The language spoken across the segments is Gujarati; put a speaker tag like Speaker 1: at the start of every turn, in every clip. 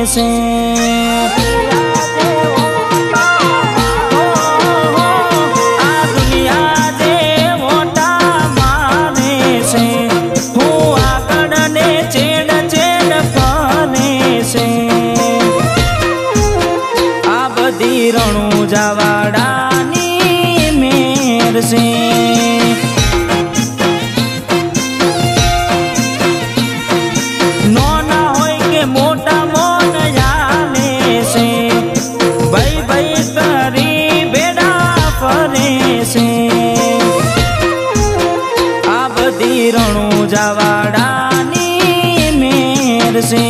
Speaker 1: છે। રણુજાવાડાની મેર છે। નોના હોય કે મોટા મોન યાલે છે। ભાઈ ભાઈ કરી બેડા ફરે છે। આ બધી રણુજાવાડાની મેર છે।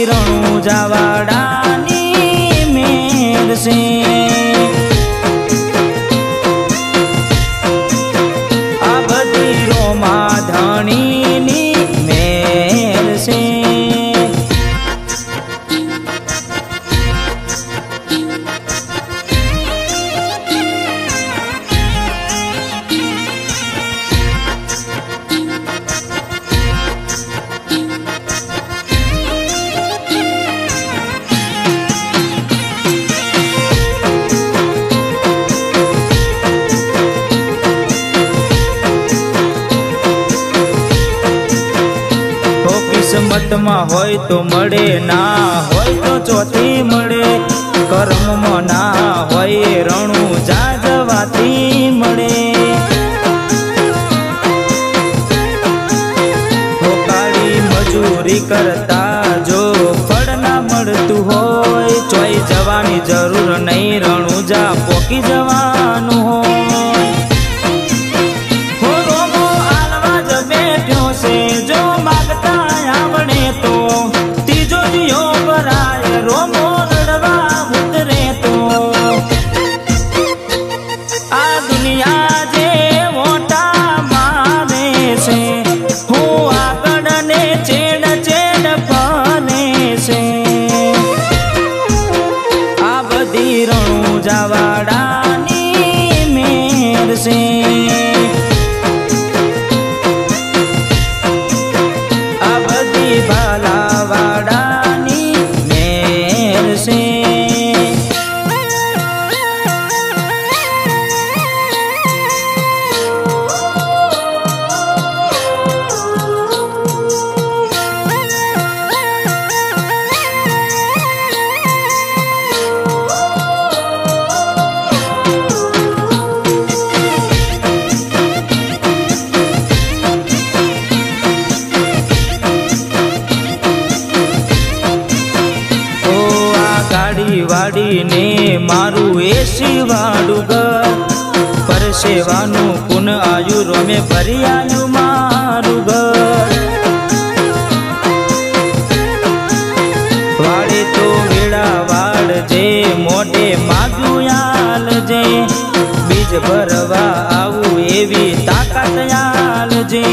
Speaker 1: રણુજાવાડાની મેર છે। આ બધી રોમા ધણીની મેર છે। કિસ્મતમાં હોય તો મળે, ના હોય તો ચોથી મળે। કર્મમાં ના હોય રણુજા જવાથી મળે। કાળી મજૂરી કરતા જો ફળ ના મળતું હોય, ચોઈ જવાની જરૂર નહીં, રણુજા પોકી જવાનું હોય। રણુજાવાડાની મેર છે। આ બધી ભાલાવાડાની મેર છે। વાડીને મારું એસી વાળું ઘર, પરસેવાનું પુન આયુ રમે ભરી આયુ મારું ઘર। વાડે તો વેળા વાળજે, મોઢે માગ્યું આલજે, બીજ ભરવા આવું એવી તાકાત આલજે।